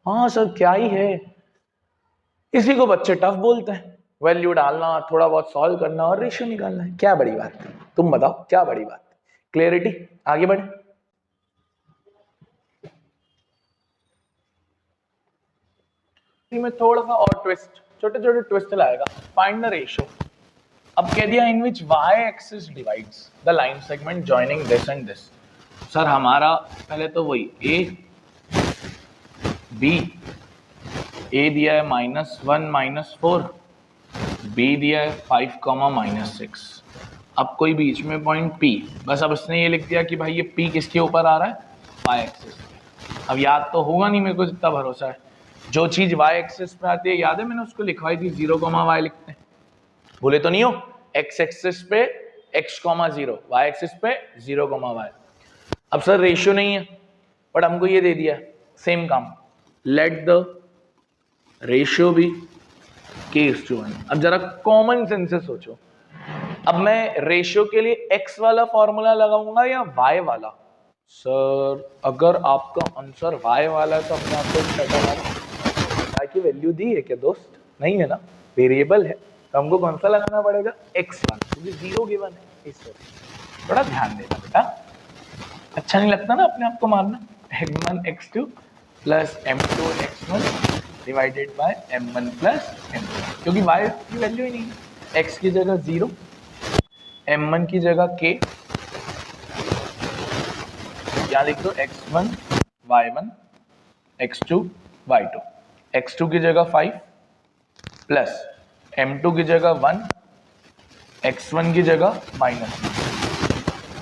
हाँ सर क्या ही है, इसी को बच्चे टफ बोलते हैं। वैल्यू डालना, थोड़ा बहुत सॉल्व करना और रेशियो निकालना है, क्या बड़ी बात है? तुम बताओ क्या बड़ी बात है? क्लियरिटी? आगे बढ़े। में थोड़ा सा और ट्विस्ट, छोटे छोटे ट्विस्ट लाएगा। Find the ratio. अब कह दिया इन विच y axis divides the line segment joining this and this. Sir हमारा पहले तो वही a b, a दिया है -1 -4, b दिया है 5, -6। अब कोई बीच में पॉइंट p, बस अब इसने ये लिख दिया कि भाई ये p किसके ऊपर आ रहा है? y एक्सिस पे। अब याद तो होगा नहीं, मेरे को जितना भरोसा है, जो चीज y एक्सिस पे आती है, याद है मैंने उसको लिखवाई थी, 0, y लिखते हैं, भूले तो नहीं हो? x एक्सिस पे x, 0, y एक्सिस पे 0, y। अब सर रेशियो नहीं है, बट हमको ये दे दिया सेम काम, लेट द रेशियो भी k:1। अब जरा कॉमन सेंस से सोचो, अब मैं रेशियो के लिए x वाला फॉर्मूला लगाऊंगा या y वाला? सर अगर आपका आंसर y वाला है तो अपने आपको y की वैल्यू दी है क्या दोस्त? नहीं है ना, वेरिएबल है, तो हमको कौन सा लगाना पड़ेगा? x वाला, क्योंकि 0 गिवन है। इस वजह थोड़ा ध्यान देना बेटा, अच्छा नहीं लगता ना अपने आप को मारना। m1 x2 plus m2 x1 divided by m1 plus m2, क्योंकि y की वैल्यू ही नहीं है। x की जगह 0, m1 की जगह k, यहाँ लिख दो x1 y1 x2 y2, x2 की जगह 5 प्लस m2 की जगह 1, x1 की जगह -1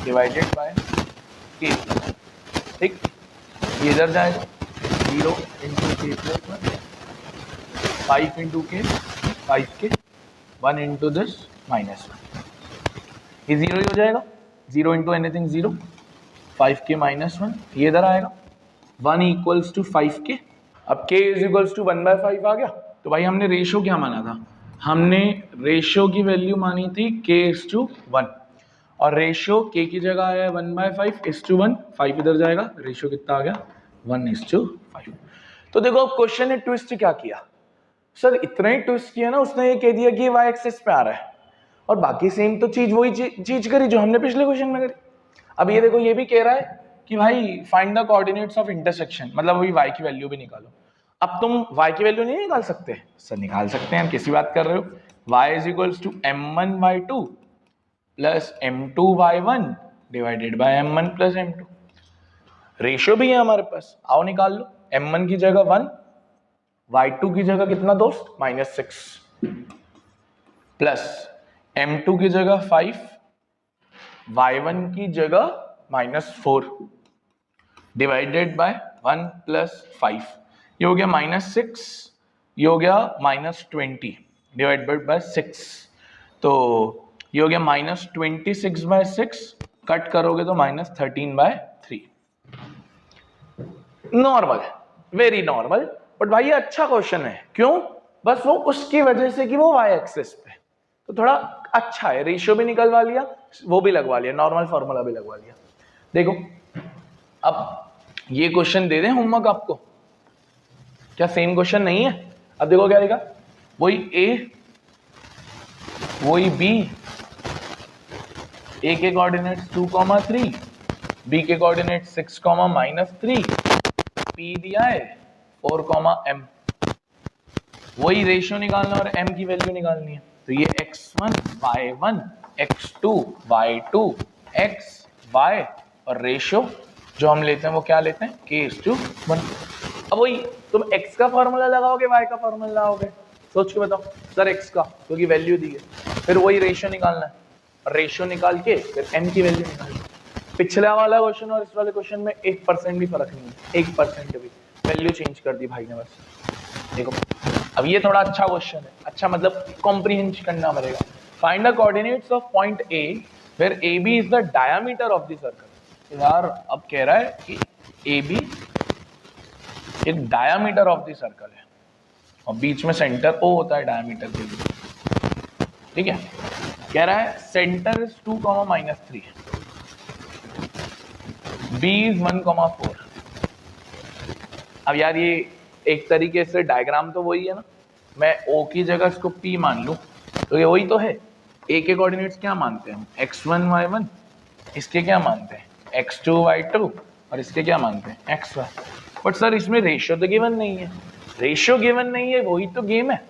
डिवाइडेड बाय k। ठीक, ये इधर जाएगा 0 × k + 1, 5 × k 5k, 1 × दिस -1, ये 0 ही हो जाएगा, 0 × एनीथिंग 0, 5k -1, ये इधर आएगा 1 = 5k। अब k = 1/5 आ गया। तो भाई हमने रेशियो क्या माना था? हमने रेशियो की वैल्यू मानी थी k:1, और रेशियो k की जगह आया 1/5:1, 5 इधर जाएगा, रेशियो कितना आ गया? 1:5। तो देखो अब क्वेश्चन ने ट्विस्ट क्या किया सर, इतना ही ट्विस्ट किया ना उसने, ये कह दिया कि y एक्सिस पे आ रहा है, और बाकी सेम तो चीज वही चीज करी जो हमने पिछले क्वेश्चन में करी। अब ये देखो, ये भी कह रहा है कि भाई find the coordinates of intersection, मतलब अभी y की वैल्यू भी निकालो। अब तुम y की वैल्यू नहीं निकाल सकते? सर निकाल सकते हैं, किसी बात कर रहे हो? y = m1y2 plus m2y1 divided by m1 plus m2। Ratio भी है हमारे पास, आओ निकाल लो। m1 की जगह 1, y2 की जगह कितना दोस्त? -6, प्लस m2 की जगह 5, y1 की जगह -4 डिवाइडेड बाय 1 + 5। ये हो गया -6, ये हो गया -20 डिवाइडेड बाय 6, तो ये हो गया -26/6, कट करोगे तो -13/3। नॉर्मल, वेरी नॉर्मल, बट भाई ये अच्छा क्वेश्चन है। क्यों? बस वो उसकी वजह से कि वो y एक्सिस पे, तो थोड़ा अच्छा है। रेशियो भी निकलवा लिया, वो भी लगवा लिया, नॉर्मल फॉर्मूला भी लगवा लिया। देखो अब ये क्वेश्चन दे दें होमवर्क आपको, क्या सेम क्वेश्चन नहीं है? अब देखो क्या लिखा, वही ए, वही बी, ए के कोऑर्डिनेट्स 2,3, बी के कोऑर्डिनेट्स 6,-3, पी दिया है 4,m। वही रेशियो निकालना और m की वैल्यू निकालनी है। तो ये x1 y1 x2 y2 x y और रेशियो जो हम लेते हैं वो क्या लेते हैं k:1। अब वही तुम x का फॉर्मूला लगाओगे y का फॉर्मूला लगाओगे, सोच के बताओ सर x का, क्योंकि वैल्यू दी है, फिर वही रेशियो निकालना है और रेशियो निकाल के फिर m की वैल्यू निकालनी है। पिछला वाला क्वेश्चन और इस वाले क्वेश्चन में 1% भी फर्क नहीं है, 1% भी, वैल्यू चेंज कर दी भाई ने बस। देखो अब ये थोड़ा अच्छा क्वेश्चन है, अच्छा मतलब कॉम्प्रिहेंड करना पड़ेगा। Find the coordinates of point A where A B is the diameter of the circle. यार अब कह रहा है कि ए बी एक डायमीटर ऑफ द सर्कल है और बीच में सेंटर ओ होता है डायमीटर के लिए, ठीक है। कह रहा है सेंटर इज 2,-3, बी इज 1,4। अब यार ये एक तरीके से डायग्राम तो वही है ना, मैं O की जगह इसको P मान लूं तो ये वही तो है। A के कोऑर्डिनेट्स क्या मानते हैं हम, x1 y1, इसके क्या मानते हैं x2 y2 और इसके क्या मानते हैं xy। बट सर इसमें रेशियो तो गिवन नहीं है, रेशियो गिवन नहीं है, वही तो गेम है।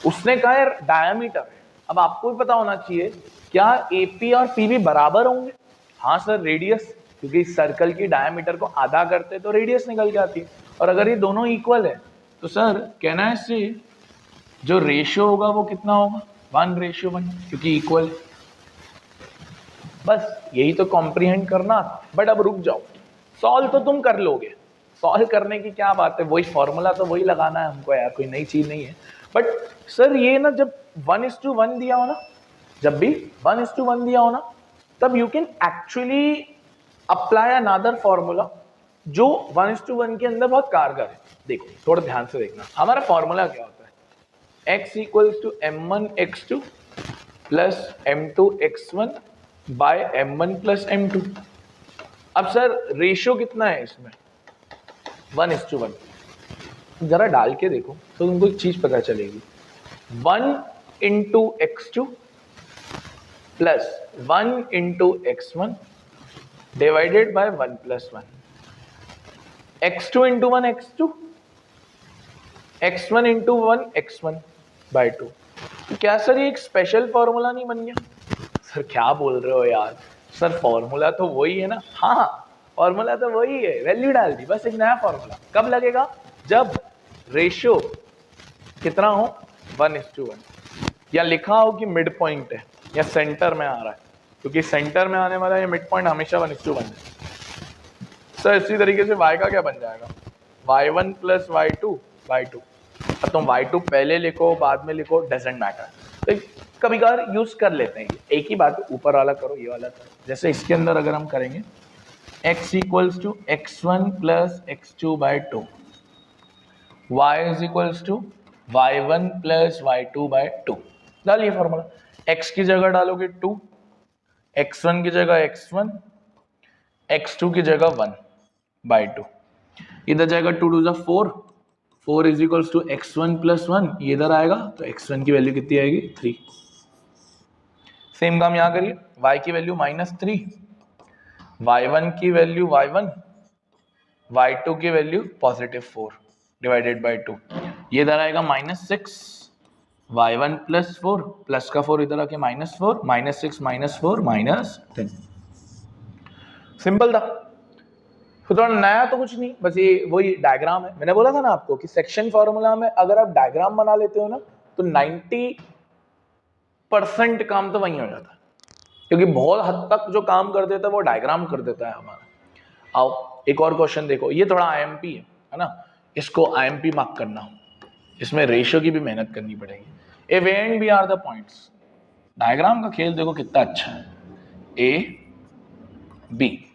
उसने कहा है डायमीटर है। अब आपको भी पता होना चाहिए क्या AP और PB बराबर होंगे। हाँ सर रेडियस, क्योंकि सर्कल की डायमीटर को आधा करते तो रेडियस निकल के आती है, और अगर ये दोनों इक्वल है तो सर कहना है इससे जो रेशियो होगा वो कितना होगा 1:1, क्योंकि इक्वल है। बस यही तो कॉम्प्रिहेंड करना। बट अब रुक जाओ, सॉल्व तो तुम कर लोगे, सॉल्व करने की क्या बात है, वही फॉर्मूला तो वही लगाना है हमको यार, कोई नई चीज नहीं है। बट सर ये ना जब 1:1 दिया हो ना, जब भी 1:1 दिया हो ना, तब you can actually apply another formula जो 1:1 के अंदर बहुत कारगर है। देखो थोड़ा ध्यान से देखना, हमारा फॉर्मूला क्या होता है, x = m1 x2 plus m2 x1 by m1 plus m2। अब सर रेशियो कितना है इसमें 1:1, जरा डाल के देखो तो तुमको एक चीज पता चलेगी, 1 × x2 plus 1 × x1 divided bye 1 + 1, x2 × 1 x2, x1 × 1 x1 by 2। तो क्या सर ये एक स्पेशल फॉर्मूला नहीं बन गया? सर क्या बोल रहे हो यार, सर फॉर्मूला तो वही है ना। हाँ फॉर्मूला तो वही है, वैल्यू डाल दी, बस एक नया फॉर्मूला। कब लगेगा, जब रेशियो कितना हो 1:1, या लिखा हो कि मिड पॉइंट है या सेंटर में आ रहा है, क्योंकि सेंटर में आने वाला ये मिड पॉइंट हमेशा 1:1 है। सर इसी तरीके से y का क्या बन जाएगा, y1 + y2 by 2। अब तुम y2 पहले लिखो बाद में लिखो, डजेंट मैटर, तो कभी कभार यूज कर लेते हैं। एक ही बात, ऊपर वाला करो ये वाला करो। जैसे इसके अंदर अगर हम करेंगे x = x1 + x2 by 2, y = y1 + y2 by 2। डालिए फॉर्मूला, x की जगह डालोगे 2, x1 की जगह x1, x2 की जगह 1 by 2, इधर जाएगा 2 × 2 = 4, 4 = x1 + 1, ये इधर आएगा तो x1 की वैल्यू कितनी आएगी 3। सेम काम यहां करिए, y की वैल्यू -3, y1 की वैल्यू y1, y2 की वैल्यू +4 डिवाइडेड बाय 2, ये इधर आएगा -6, y1 + 4 प्लस का 4 इधर आके -4, -6 - 4 -10। सिंपल था, तो थोड़ा नया तो कुछ नहीं, बस ये वही डायग्राम है। मैंने बोला था ना आपको कि सेक्शन फॉर्मूला में अगर आप डायग्राम बना लेते हो ना तो 90% काम तो वहीं हो जाता है, क्योंकि बहुत हद तक जो काम कर देता है वो डायग्राम कर देता है हमारा। आओ एक और क्वेश्चन देखो, ये थोड़ा IMP है ना, इसको IMP मार्क करना, इसमें रेशियो की भी मेहनत करनी पड़ेगी। A way and B are the points, diagram का खेल देखो कितना अच्छा है। ए बी,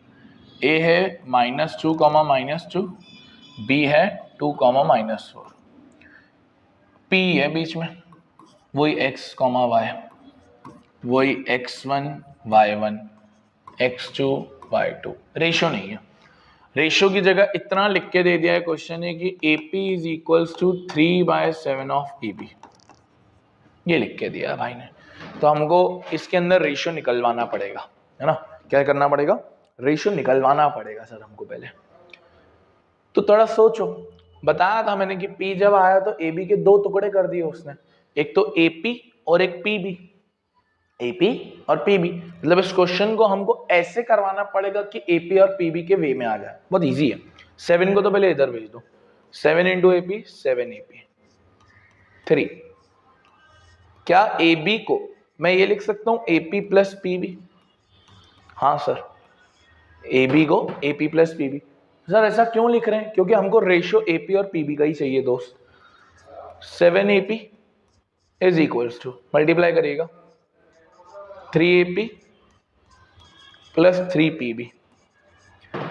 ए है -2, -2, बी है 2, -4, पी है बीच में, वही x, y, वही x1 y1 x2 y2। Ratio नहीं है, रेशियो की जगह इतना लिख के दे दिया है क्वेश्चन है कि AP = 3/7 of EB। ये लिख के दिया है भाई ने। तो हमको इसके अंदर रेशियो निकलवाना पड़ेगा, है ना। क्या करना पड़ेगा? रेशियो निकलवाना पड़ेगा सर हमको पहले। तो थोड़ा सोचो, बताया था मैंने कि P जब आया तो AB के दो टुकड़े कर दिए उसने, एक तो AP और एक PB। AP और PB मतलब इस क्वेश्चन को हमको ऐसे करवाना पड़ेगा कि AP और PB के वे में आ जाए। बहुत इजी है। 7 को तो पहले इधर भेज दो, 7 इंटू AP 7AP 3। क्या AB को मैं ये लिख सकता हूं AP प्लस PB? हाँ सर, AB को AP प्लस PB। सर ऐसा क्यों लिख रहे हैं? क्योंकि हमको रेशियो AP और PB का ही चाहिए दोस्त। 7AP is equals to, multiply करिएगा, 3AP प्लस 3PB।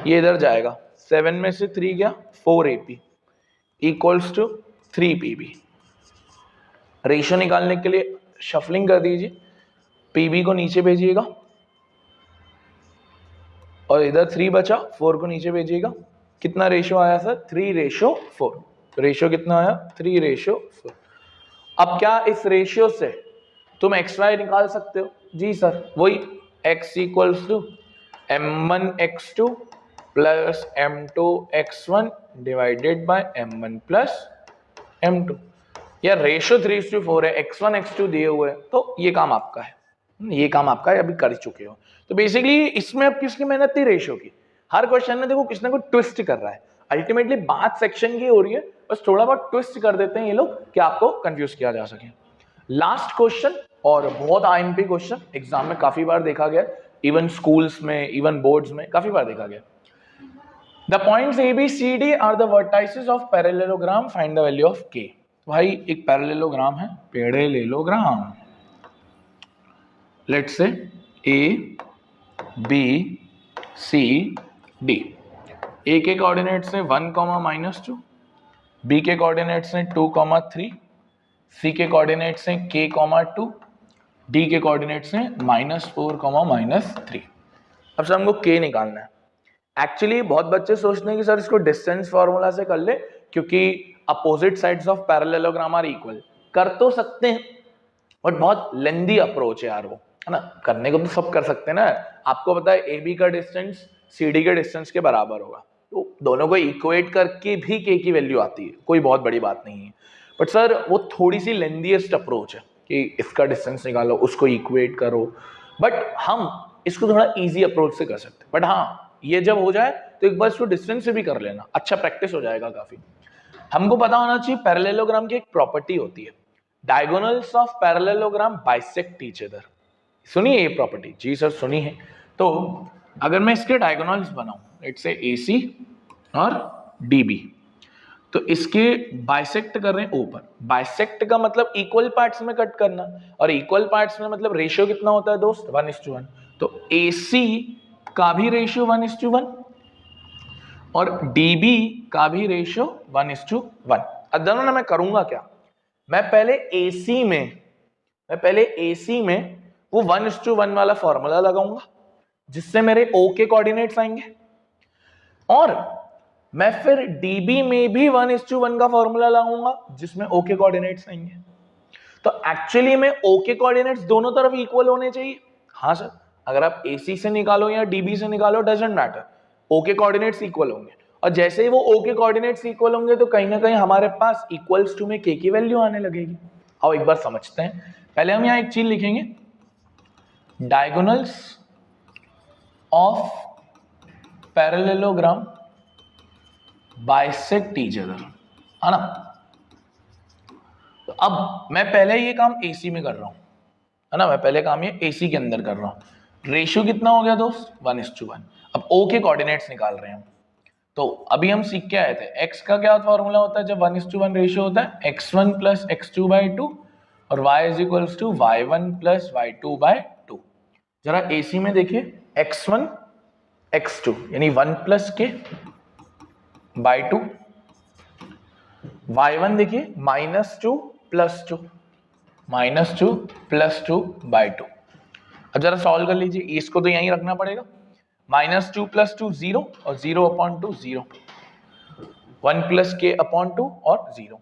ये इधर जाएगा, 7 में से 3 गया, 4AP equals to 3PB। Ratio निकालने के लिए शफलिंग कर दीजिए, PB को नीचे भेजिएगा और इधर 3 बचा, 4 को नीचे भेजिएगा। कितना रेशियो आया सर? 3:4। तो रेशियो कितना आया? 3:4। अब क्या इस रेशियो से तुम XY निकाल सकते हो? जी सर, वही x equals to m1x2 plus m2x1 divided by m1 plus m2। यार रेशियो 3:4 है, x1 x2 दिए हुए हैं, तो ये काम आपका है, ये काम आपका है, अभी कर चुके हो। तो बेसिकली इसमें अब किसकी मेहनत थी? रेशियो की। हर क्वेश्चन में देखो किसी ना कोई ट्विस्ट कर रहा है, अल्टीमेटली बात सेक्शन की हो रही है, बस थोड़ा बहुत ट्विस्ट कर देते हैं ये लोग कि आपको कंफ्यूज किया जा सके। लास्ट क्वेश्चन, और बहुत आईएमपी क्वेश्चन, एग्जाम में काफी बार देखा गया, इवन स्कूल्स में, इवन बोर्ड्स में काफी बार देखा गया। The points ABCD are the vertices of parallelogram, find the value of K। भाई एक पैरेललोग्राम है, parallelogram, let's say A B C D। A के कोऑर्डिनेट्स है 1, -2, B के कोऑर्डिनेट्स हैं 2, 3, C के कोऑर्डिनेट्स हैं K, 2, D के कोऑर्डिनेट्स हैं -4, -3। अब सर हमको K निकालना है। एक्चुअली बहुत बच्चे सोचते हैं कि सर इसको डिस्टेंस फॉर्मूला से कर ले, क्योंकि opposite sides of parallelogram are equal. कर तो सकते हैं, बट बहुत लेंदी अप्रोच है यार वो, है ना। करने को तो सब कर सकते हैं ना। आपको पता है AB का डिस्टेंस CD के डिस्टेंस के बराबर होगा, तो दोनों को इक्वेट करके भी K की वैल्यू आती है, कोई बहुत बड़ी बात नहीं है। बट सर वो थोड़ी सी लेंदीएस्ट अप्रोच है कि इसका डिस्टेंस निकालो, उसको इक्वेट करो, बट हम इसको थोड़ा इजी अप्रोच से कर सकते हैं। बट हाँ, ये जब हो जाए तो एक बार इसको डिस्टेंस से भी कर लेना, अच्छा प्रैक्टिस हो जाएगा काफी। हमको पता होना चाहिए पैरेललोग्राम की एक प्रॉपर्टी होती है, diagonals of parallelogram bisect each other. सुनिए ये प्रॉपर्टी। जी सर सुनी है। तो अगर मैं इसके डायगोनल्स बनाऊं, लेट्स से AC और DB, तो इसके बाइसेक्ट कर रहे हैं ऊपर। बाइसेक्ट का मतलब इक्वल पार्ट्स में कट करना, और इक्वल पार्ट्स में मतलब रेशियो कितना होता है दोस्त? 1:1। तो AC का भी रेशियो 1:1 और DB का भी रेशियो 1:1। अब दोनों ना मैं करूंगा क्या, मैं पहले AC में वो 1:1 वाला फॉर्मूला लगाऊंगा, जिससे मेरे O के कोऑर्डिनेट्स आएंगे, और मैं फिर DB में भी 1:1 का फॉर्मूला लगाऊंगा, जिसमें O के कोऑर्डिनेट्स आएंगे। तो एक्चुअली में O के कोऑर्डिनेट्स दोनों तरफ इक्वल होने चाहिए। हाँ सर, अगर आप AC से निकालो या DB से निकालो, डजंट मैटर, O के कोऑर्डिनेट्स इक्वल होंगे। और जैसे ही वो O के कोऑर्डिनेट्स इक्वल होंगे तो कहीं ना कहीं हमारे पास इक्वल्स टू में K की वैल्यू आने लगेगी। आओ एक बार समझते हैं। पहले हम यहाँ एक चीज लिखेंगे, diagonals of parallelogram bisect each other, है ना। तो अब मैं पहले ये काम AC में कर रहा हूं, है ना, मैं पहले काम ये AC के अंदर कर रहा हूं। रेशियो कितना हो गया दोस्त? 1:1। अब O के कोऑर्डिनेट्स निकाल रहे हैं हम। तो अभी हम सीख के आए थे, x का क्या फॉर्मूला होता है जब 1:1 रेशियो होता है? x1 + x2/2 और y = y1 + y2/2। जरा AC में देखिए, x1 x2 यानी 1 + k/2, y1 देखिए -2 + 2 + 2/2। अब जरा सॉल्व कर लीजिए, इसको तो यहीं रखना पड़ेगा, -2 + 2 0 और 0/2 0, 1 + k/2 और 0।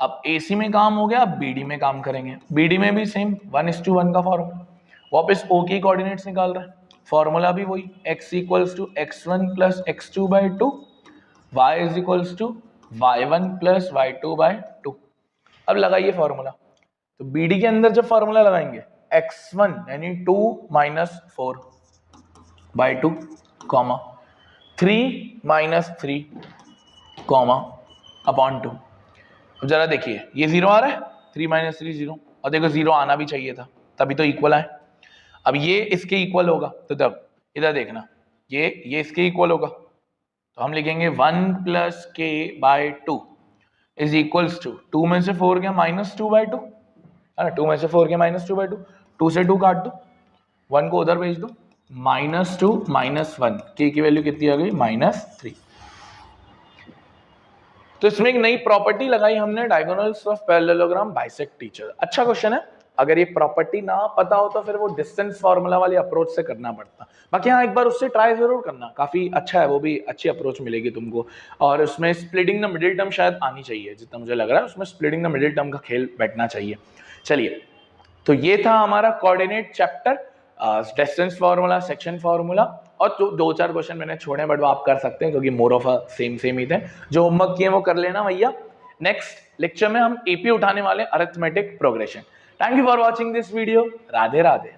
अब AC में काम हो गया, अब BD में काम करेंगे। BD में भी सेम 1:1 का फॉर्मूला, वापस O की कोऑर्डिनेट्स निकाल रहे हैं, फॉर्मूला भी वही, x equals to x1 plus x2/2, y is equals to y1 plus y2/2। अब लगाइए फॉर्मूला, तो BD के अंदर जब फॉर्मूला लगाएंगे x1 यानी 2 minus 4/2 comma 3 minus 3 comma upon 2। अब जरा देखिए ये 0 आ रहा है, 3 माइनस 3 0, और देखो 0 आना भी चाहिए था तभी तो इक्वल आए। अब ये इसके इक्वल होगा, तो तब इधर देखना ये इसके इक्वल होगा, तो हम लिखेंगे 1 plus k by 2 is equals to 2 में से 4 गया माइनस 2/2 है ना, 2 में से 4 गया माइनस 2/2, 2 से 2 काट दो, 1 को उधर भेज दो, -2 -1, k की वैल्यू कितनी आ गई -3। तो इसमें एक नई प्रॉपर्टी लगाई हमने, diagonals of parallelogram bisect each other. अच्छा क्वेश्चन है, अगर ये प्रॉपर्टी ना पता हो तो फिर वो डिस्टेंस फार्मूला वाली अप्रोच से करना पड़ता। बाकी हाँ एक बार उससे ट्राई जरूर करना, काफी अच्छा है, वो भी अच्छी अप्रोच मिलेगी तुमको। और उसमें स्प्लिटिंग द मिडिल टर्म शायद आनी चाहिए, जितना मुझे लग रहा है उसमें स्प्लिटिंग द मिडिल टर्म का खेल बैठना चाहिए। चलिए, तो ये था हमारा coordinate chapter, distance formula, section formula, और जो 2-4 क्वेश्चन मैंने छोड़े बट वो आप कर सकते हैं क्योंकि मोर ऑफ अ सेम ही थे। जो होमवर्क किए वो कर लेना भैया। नेक्स्ट लेक्चर में हम एपी उठाने वाले arithmetic progression. Thank you for watching this video. Radhe Radhe.